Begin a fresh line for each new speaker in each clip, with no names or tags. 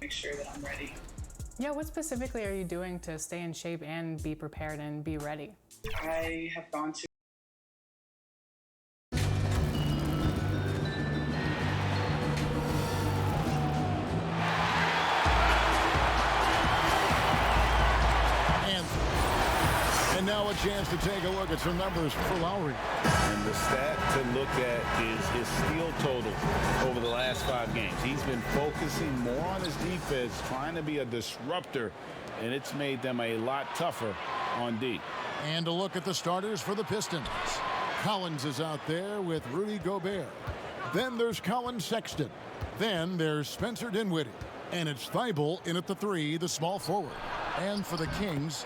Make sure that I'm ready.
Yeah, what specifically are you doing to stay in shape and be prepared and be ready?
I have gone to
And now a chance to take a look at some numbers for Lowry.
And the stat to look at is his steal total over the last 5 games. He's been focusing more on his defense, trying to be a disruptor, and it's made them a lot tougher on D.
And a look at the starters for the Pistons. Collins is out there with Rudy Gobert. Then there's Colin Sexton. Then there's Spencer Dinwiddie. And it's Thibault in at the 3, the small forward. And for the Kings,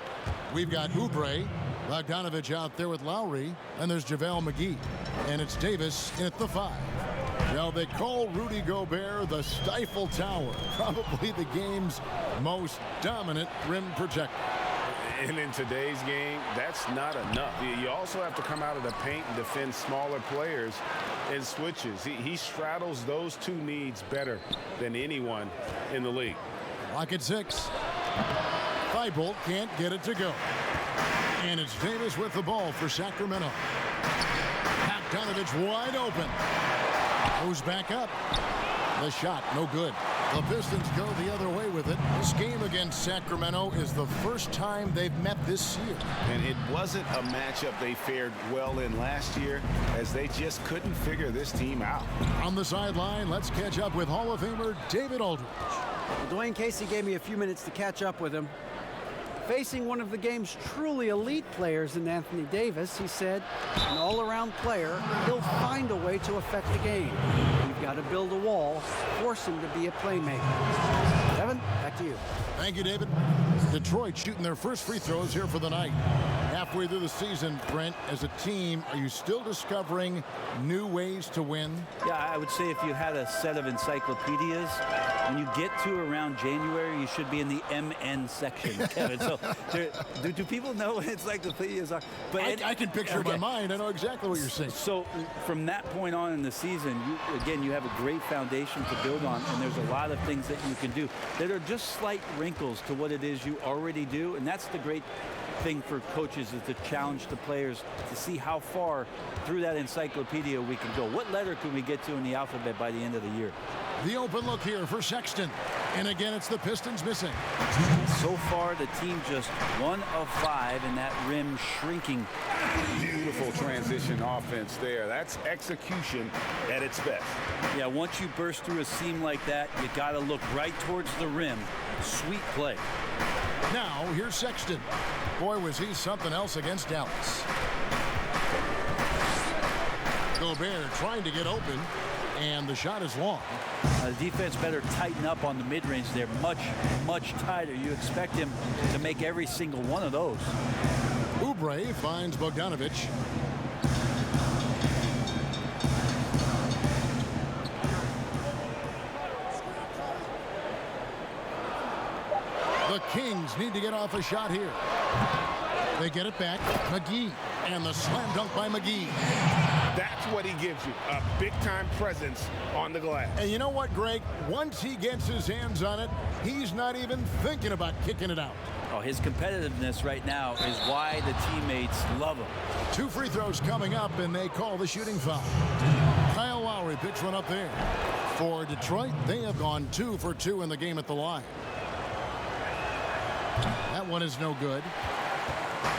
we've got Oubre, Bogdanovich out there with Lowry, and there's JaVale McGee. And it's Davis in at the 5. Now they call Rudy Gobert the Stifle Tower, probably the game's most dominant rim protector.
And in today's game, that's not enough. You also have to come out of the paint and defend smaller players and switches. He straddles those 2 needs better than anyone in the league.
Lock at 6. Thibault can't get it to go. And it's Davis with the ball for Sacramento. Bogdanovich wide open. Goes back up. The shot, no good. The Pistons go the other way with it. This game against Sacramento is the first time they've met this year.
And it wasn't a matchup they fared well in last year, as they just couldn't figure this team out.
On the sideline, let's catch up with Hall of Famer David Aldridge.
Well, Dwayne Casey gave me a few minutes to catch up with him. Facing one of the game's truly elite players in Anthony Davis, he said, an all-around player, he'll find a way to affect the game. You've got to build a wall, force him to be a playmaker. Evan, back to you.
Thank you, David. Detroit shooting their first free throws here for the night. Halfway through the season, Brent, as a team, are you still discovering new ways to win?
Yeah, I would say if you had a set of encyclopedias, when you get to around January, you should be in the MN section, Kevin. So do people know what encyclopedias are?
But I can picture in my mind. I know exactly what you're saying.
So from that point on in the season, you have a great foundation to build on, and there's a lot of things that you can do that are just slight wrinkles to what it is you already do, and that's the great thing for coaches, is to challenge the players to see how far through that encyclopedia we can go. What letter can we get to in the alphabet by the end of the year?
The open look here for Sexton. And again, it's the Pistons missing.
So far, the team just 1 of 5 in that rim shrinking.
Beautiful transition offense there. That's execution at its best.
Yeah, once you burst through a seam like that, you got to look right towards the rim. Sweet play.
Now, here's Sexton. Boy, was he something else against Dallas. Gobert trying to get open, and the shot is long.
The defense better tighten up on the mid-range there. Much, much tighter. You expect him to make every single one of those.
Oubre finds Bogdanovich. The Kings need to get off a shot here. They get it back. McGee. And the slam dunk by McGee.
That's what he gives you, a big-time presence on the glass.
And you know what, Greg? Once he gets his hands on it, he's not even thinking about kicking it out.
Oh, his competitiveness right now is why the teammates love him.
2 free throws coming up, and they call the shooting foul. Kyle Lowry picks one up there. For Detroit, they have gone 2 for 2 in the game at the line. That one is no good.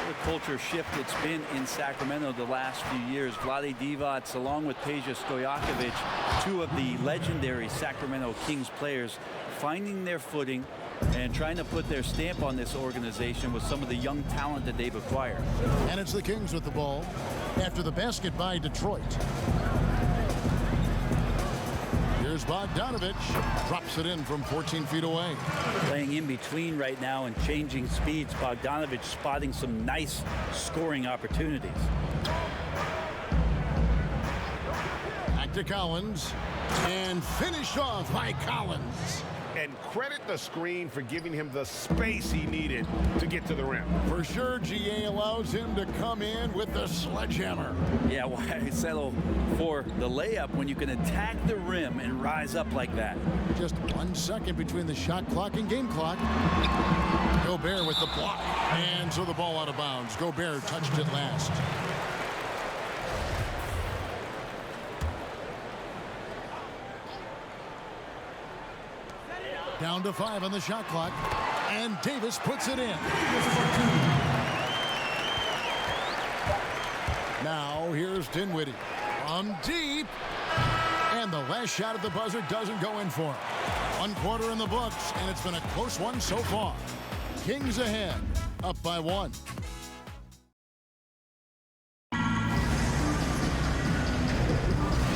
The culture shift it's been in Sacramento the last few years. Vlade Divac, along with Peja Stojakovic, 2 of the legendary Sacramento Kings players, finding their footing and trying to put their stamp on this organization with some of the young talent that they've acquired.
And it's the Kings with the ball after the basket by Detroit. Here's Bogdanovich. Drops it in from 14 feet away.
Playing in between right now and changing speeds. Bogdanovich spotting some nice scoring opportunities.
Back to Collins. And finished off by Collins.
And credit the screen for giving him the space he needed to get to the rim.
For sure, GA allows him to come in with the sledgehammer.
Yeah, why settle for the layup when you can attack the rim and rise up like that?
Just 1 second between the shot clock and game clock. Gobert with the block. And so the ball out of bounds. Gobert touched it last. Down to 5 on the shot clock. And Davis puts it in. Now here's Dinwiddie from deep. And the last shot at the buzzer doesn't go in for him. 1 quarter in the books, and it's been a close one so far. Kings ahead, up by 1.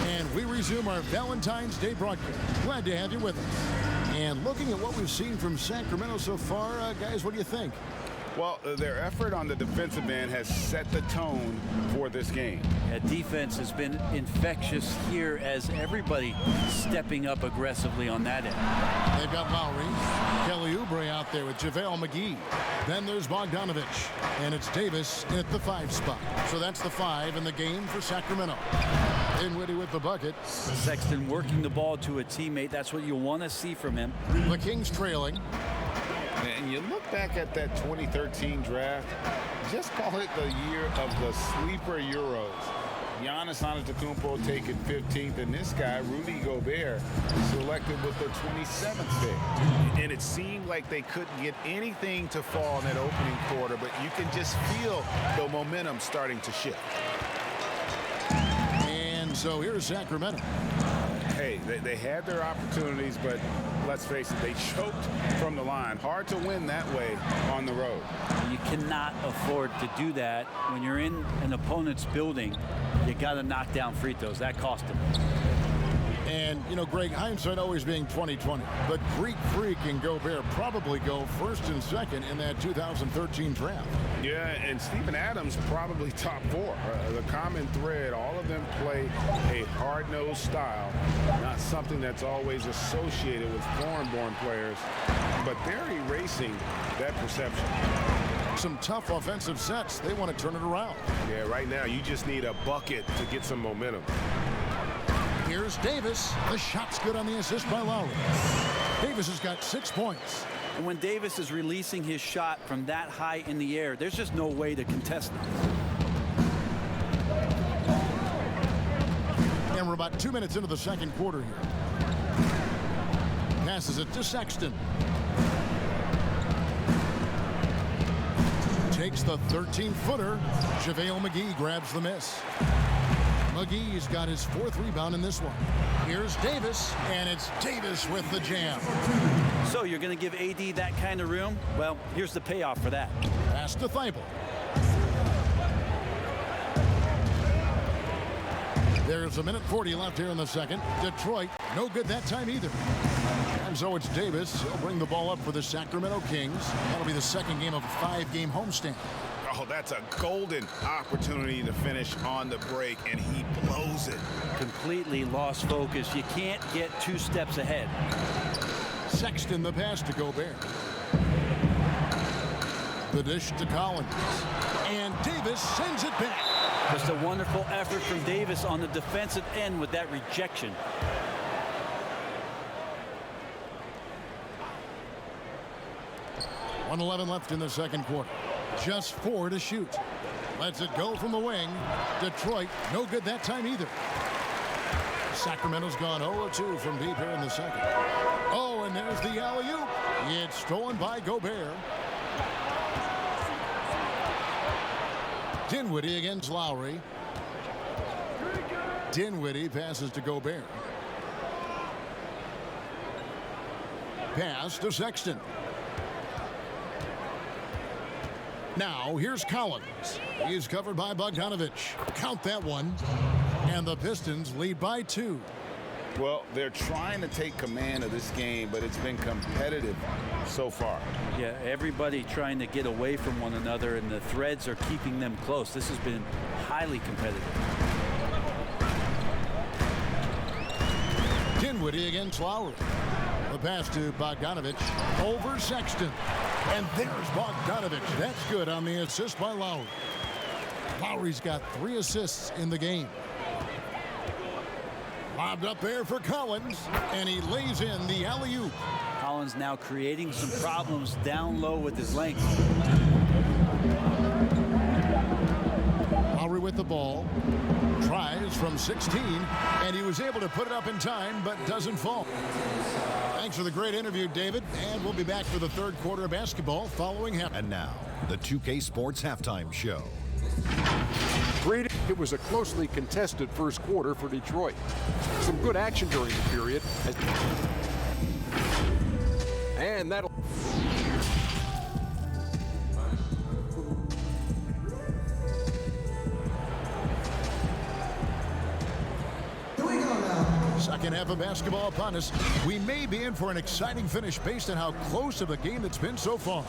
And we resume our Valentine's Day broadcast. Glad to have you with us. And looking at what we've seen from Sacramento so far, guys, what do you think?
Well, their effort on the defensive end has set the tone for this game.
Defense has been infectious here as everybody stepping up aggressively on that end.
They've got Lowry, Kelly Oubre out there with JaVale McGee. Then there's Bogdanovich, and it's Davis at the 5 spot. So that's the 5 in the game for Sacramento. Dinwiddie with the bucket.
Sexton working the ball to a teammate. That's what you want to see from him.
The Kings trailing.
And you look back at that 2013 draft, just call it the year of the sleeper Euros. Giannis Antetokounmpo taken 15th, and this guy, Rudy Gobert, selected with the 27th pick.
And it seemed like they couldn't get anything to fall in that opening quarter, but you can just feel the momentum starting to shift.
And so here's Sacramento.
Hey, they had their opportunities, but let's face it, they choked from the line. Hard to win that way on the road.
You cannot afford to do that when you're in an opponent's building. You got to knock down free throws. That cost them.
And, you know, Greg, hindsight always being 20/20. But Greek Freak and Gobert probably go first and second in that 2013 draft.
Yeah, and Steven Adams probably top 4. The common thread, all of them play a hard-nosed style, not something that's always associated with foreign-born players, but they're erasing that perception.
Some tough offensive sets. They want to turn it around.
Yeah, right now you just need a bucket to get some momentum.
Here's Davis. The shot's good on the assist by Lowry. Davis has got 6 points.
And when Davis is releasing his shot from that high in the air, there's just no way to contest it.
And we're about 2 minutes into the second quarter here. Passes it to Sexton. Takes the 13-footer. JaVale McGee grabs the miss. McGee's got his 4th rebound in this one. Here's Davis, and it's Davis with the jam.
So you're going to give AD that kind of room? Well, here's the payoff for that.
Pass to Thibault. There's 1:40 left here in the second. Detroit, no good that time either. And so it's Davis. He'll bring the ball up for the Sacramento Kings. That'll be the second game of a 5-game homestand.
Oh, that's a golden opportunity to finish on the break, and he blows it.
Completely lost focus. You can't get 2 steps ahead.
Sexton the pass to Gobert. The dish to Collins. And Davis sends it back.
Just a wonderful effort from Davis on the defensive end with that rejection.
.111 left in the second quarter. Just 4 to shoot. Lets it go from the wing. Detroit, no good that time either. Sacramento's gone 0-2 from deep here in the second. Oh, and there's the alley-oop. It's stolen by Gobert. Dinwiddie against Lowry. Dinwiddie passes to Gobert. Pass to Sexton. Now, here's Collins. He's covered by Bogdanovich. Count that one. And the Pistons lead by 2.
Well, they're trying to take command of this game, but it's been competitive so far.
Yeah, everybody trying to get away from one another, and the threads are keeping them close. This has been highly competitive.
Dinwiddie against Lowry. The pass to Bogdanovich over Sexton. And there's Bogdanovich. That's good on the assist by Lowry. Lowry's got 3 assists in the game. Lobbed up there for Collins, and he lays in the alley-oop.
Collins now creating some problems down low with his length.
Lowry with the ball. Tries from 16, and he was able to put it up in time, but doesn't fall. Thanks for the great interview, David, and we'll be back for the third quarter of basketball following half.
And now, the 2K Sports Halftime Show.
It was a closely contested first quarter for Detroit. Some good action during the period. And that'll...
Second half of basketball upon us. We may be in for an exciting finish based on how close of a game it's been so far.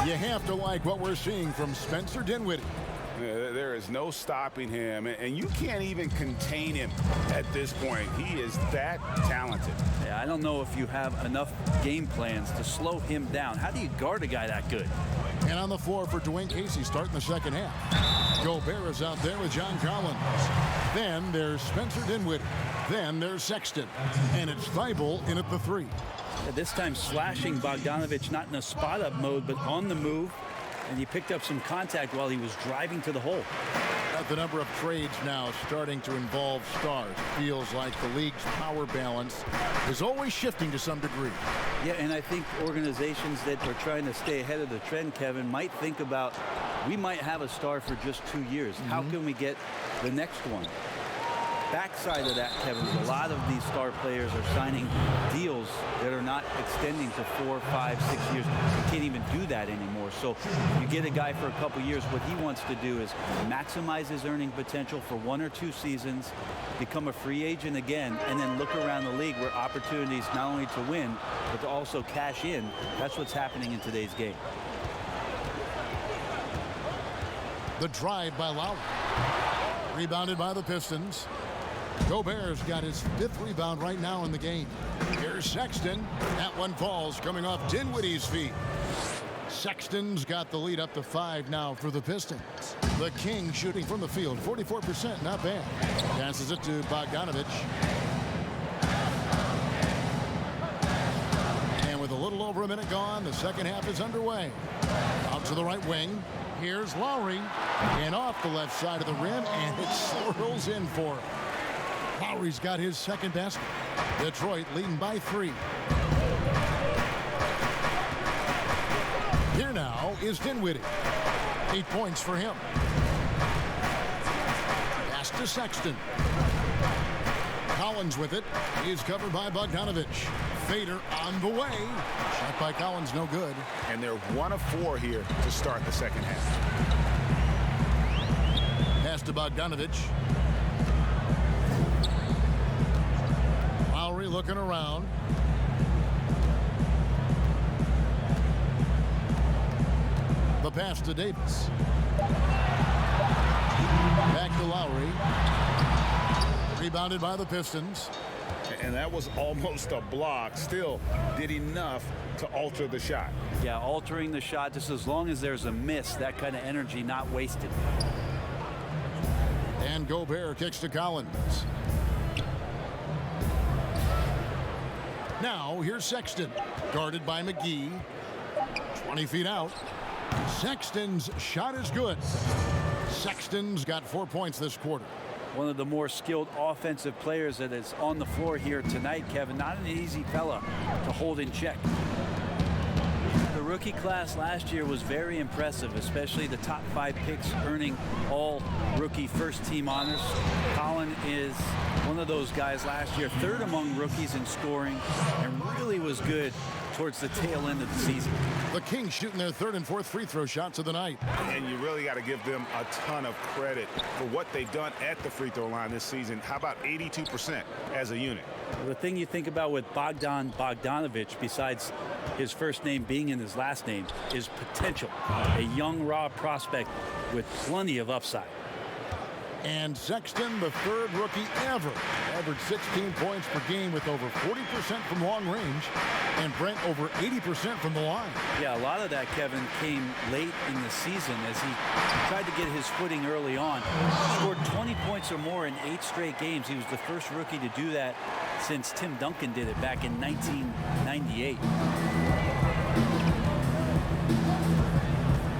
You have to like what we're seeing from Spencer Dinwiddie.
There is no stopping him, and you can't even contain him at this point. He is that talented.
Yeah, I don't know if you have enough game plans to slow him down. How do you guard a guy that good?
And on the floor for Dwayne Casey starting the second half. Gobert is out there with John Collins. Then there's Spencer Dinwiddie. Then there's Sexton. And it's Thibault in at the 3.
Yeah, this time slashing Bogdanovich, not in a spot-up mode, but on the move. And he picked up some contact while he was driving to the hole.
The number of trades now starting to involve stars. Feels like the league's power balance is always shifting to some degree.
Yeah, and I think organizations that are trying to stay ahead of the trend, Kevin, might think about, we might have a star for just 2 years. How can we get the next one? Backside of that, Kevin, is a lot of these star players are signing deals that are not extending to 4, 5, 6 years. You can't even do that anymore. So you get a guy for a couple years. What he wants to do is maximize his earning potential for 1 or 2 seasons, become a free agent again, and then look around the league where opportunities not only to win, but to also cash in. That's what's happening in today's game.
The drive by Lowry. Rebounded by the Pistons. Gobert's got his 5th rebound right now in the game. Here's Sexton. That one falls coming off Dinwiddie's feet. Sexton's got the lead up to 5 now for the Pistons. The King shooting from the field, 44%, not bad. Passes it to Bogdanovich. And with a little over a minute gone, the second half is underway. Out to the right wing. Here's Lowry. And off the left side of the rim, and it swirls in for him. Lowry's got his second basket. Detroit leading by 3. Here now is Dinwiddie. 8 points for him. Pass to Sexton. Collins with it. He's covered by Bogdanovich. Fader on the way. Shot by Collins, no good.
And they're 1 of 4 here to start the second half.
Pass to Bogdanovich. Lowry looking around. The pass to Davis. Back to Lowry. Rebounded by the Pistons.
And that was almost a block. Still did enough to alter the shot.
Yeah, altering the shot, just as long as there's a miss, that kind of energy not wasted.
And Gobert kicks to Collins. Now here's Sexton, guarded by McGee. 20 feet out. Sexton's shot is good. Sexton's got 4 points this quarter.
One of the more skilled offensive players that is on the floor here tonight, Kevin. Not an easy fella to hold in check. The rookie class last year was very impressive, especially the top 5 picks earning all rookie first team honors. Collin is one of those guys last year, 3rd among rookies in scoring, and really was good towards the tail end of the season.
The Kings shooting their third and fourth free throw shots of the night.
And you really got to give them a ton of credit for what they've done at the free throw line this season. How about 82% as a unit?
The thing you think about with Bogdan Bogdanovic, besides his first name being in his last name, is potential. A young, raw prospect with plenty of upside.
And Sexton, the third rookie ever, averaged 16 points per game with over 40% from long range, and Brent over 80% from the line.
Yeah, a lot of that, Kevin, came late in the season as he tried to get his footing early on. Scored 20 points or more in 8 straight games. He was the first rookie to do that since Tim Duncan did it back in 1998.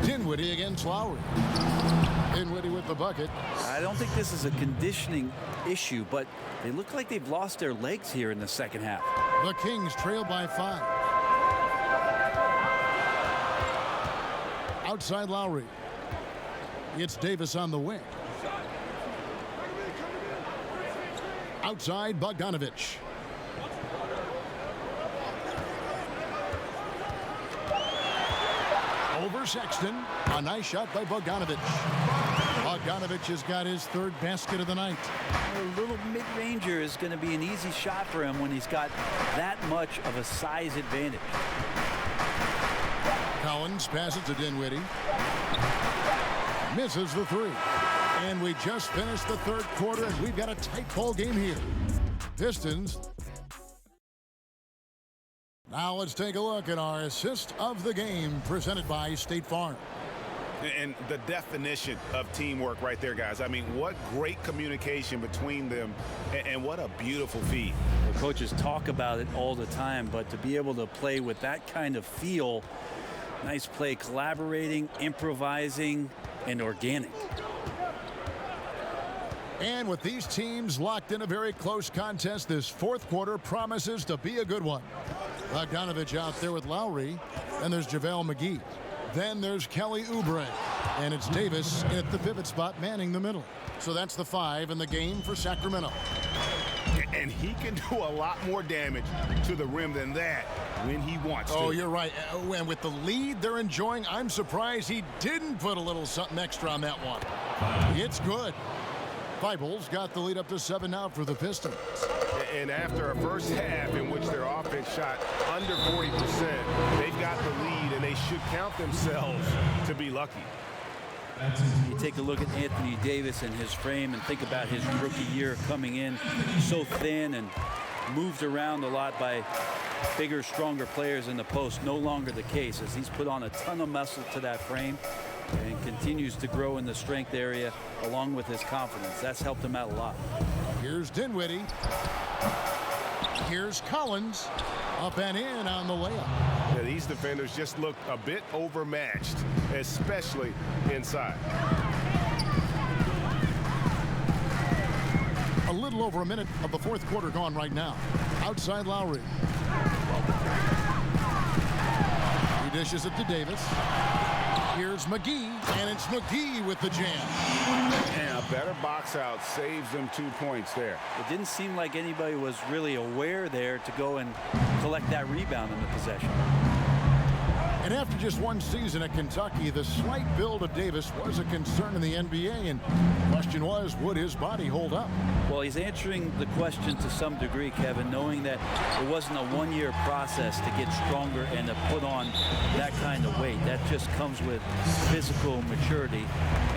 Dinwiddie against Lowry. Dinwiddie with the bucket.
I don't think this is a conditioning issue, but they look like they've lost their legs here in the second half.
The Kings trail by 5. Outside Lowry. It's Davis on the wing. Outside Bogdanovic. Over Sexton. A nice shot by Bogdanovic. Bogdanovic has got his third basket of the night.
A little mid-ranger is going to be an easy shot for him when he's got that much of a size advantage.
Collins passes to Dinwiddie. Misses the three. And we just finished the third quarter, and we've got a tight ball game here. Pistons. Now let's take a look at our assist of the game presented by State Farm.
And the definition of teamwork right there, guys. I mean, what great communication between them, and what a beautiful feed.
The coaches talk about it all the time, but to be able to play with that kind of feel, nice play, collaborating, improvising, and organic.
And with these teams locked in a very close contest, this fourth quarter promises to be a good one. Bogdanovic out there with Lowry, and there's JaVale McGee. Then there's Kelly Oubre, and it's Davis at the pivot spot manning the middle. So that's the 5 in the game for Sacramento.
And he can do a lot more damage to the rim than that when he wants to.
Oh, you're right. And with the lead they're enjoying, I'm surprised he didn't put a little something extra on that one. It's good. Feibel's got the lead up to 7 now for the Pistons.
And after a first half in which their offense shot under 40%, they've got the lead, and they should count themselves to be lucky.
You take a look at Anthony Davis and his frame and think about his rookie year coming in so thin and moved around a lot by bigger, stronger players in the post. No longer the case, as he's put on a ton of muscle to that frame and continues to grow in the strength area along with his confidence. That's helped him out a lot.
Here's Dinwiddie. Here's Collins. Up and in on the layup.
Yeah, these defenders just look a bit overmatched, especially inside.
A little over a minute of the fourth quarter gone right now. Outside Lowry. He dishes it to Davis. Here's McGee, and it's McGee with the jam.
And a better box out saves them 2 points there.
It didn't seem like anybody was really aware there to go and collect that rebound in the possession.
And after just one season at Kentucky, the slight build of Davis was a concern in the NBA, and the question was, would his body hold up?
Well, he's answering the question to some degree, Kevin, knowing that it wasn't a one-year process to get stronger and to put on that kind of weight. That just comes with physical maturity.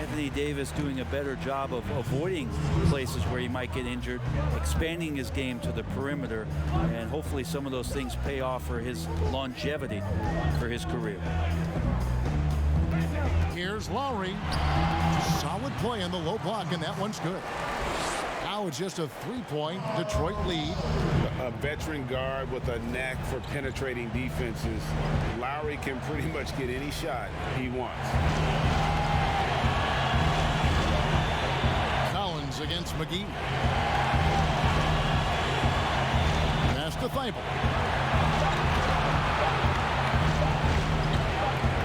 Anthony Davis doing a better job of avoiding places where he might get injured, expanding his game to the perimeter, and hopefully some of those things pay off for his longevity for his career.
Here's Lowry. Solid play in the low block, and that one's good. Now it's just a 3-point Detroit lead.
A veteran guard with a knack for penetrating defenses. Lowry can pretty much get any shot he wants.
Collins against McGee. Pass to Feibel.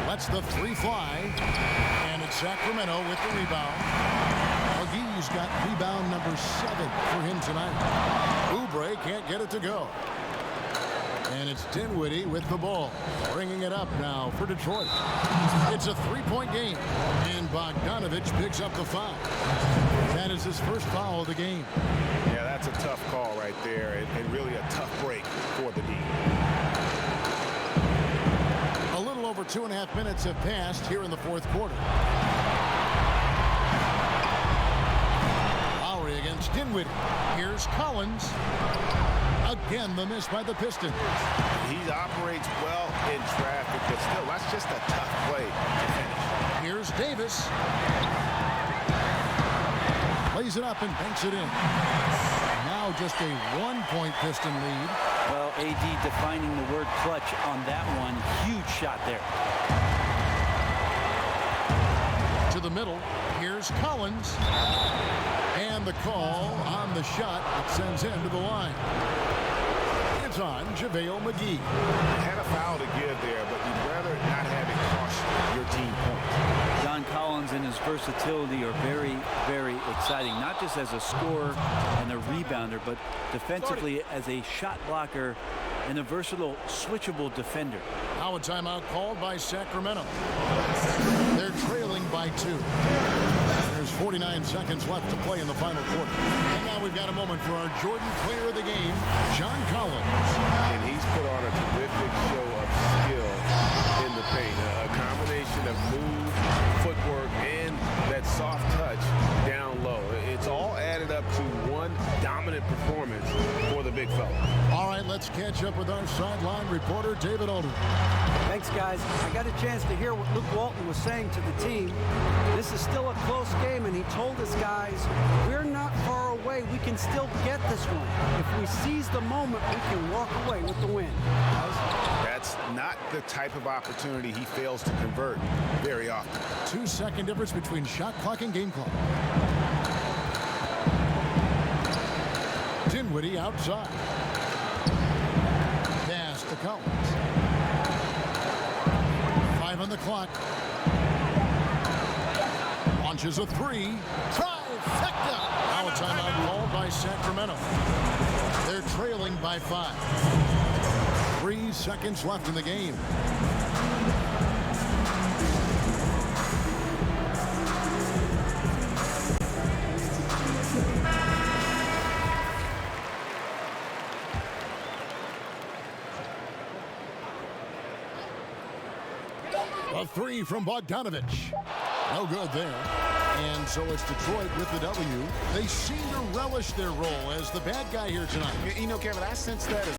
Lets the 3 fly, and it's Sacramento with the rebound. McGee's got rebound number 7 for him tonight. Oubre can't get it to go. And it's Dinwiddie with the ball. Bringing it up now for Detroit. It's a three-point game. And Bogdanovich picks up the foul. That is his first foul of the game.
Yeah, that's a tough call right there, and really a tough break for the D.
A little over 2.5 minutes have passed here in the fourth quarter. Lowry against Dinwiddie. Here's Collins. Again, the miss by the Pistons.
He operates well in traffic, but still, that's just a tough play to finish.
Here's Davis. Plays it up and banks it in. Now just a 1-point Piston lead.
Well, AD defining the word clutch on that one. Huge shot there.
To the middle. Here's Collins. And the call on the shot that sends him to the line. It's on JaVale McGee.
Had a foul to give there, but you'd rather not have it cost your team points.
John Collins and his versatility are very, very exciting, not just as a scorer and a rebounder, but defensively as a shot blocker and a versatile, switchable defender.
Now a timeout called by Sacramento. They're trailing by 2. There's 49 seconds left to play in the final quarter. And now we've got a moment for our Jordan player of the game, John Collins.
And he's put on a terrific show of skill in the paint. A combination of move, footwork, and that soft touch down low. It's all added up to one dominant performance for the big fella.
All right, let's catch up with our sideline reporter, David Alden.
Thanks, guys. I got a chance to hear what Luke Walton was saying to the team. This is still a close game, and he told us guys, we're not far away. We can still get this one. If we seize the moment, we can walk away with the win.
That's not the type of opportunity he fails to convert very often.
2-second difference between shot clock and game clock. Dinwiddie outside. Pass to Collins. 5 on the clock. Launches a 3. Trifecta. Now a timeout called by Sacramento. They're trailing by 5. 3 seconds left in the game. A 3 from Bogdanovich. No good there. And so it's Detroit with the W. They seem to relish their role as the bad guy here tonight.
You know, Kevin, I sense that as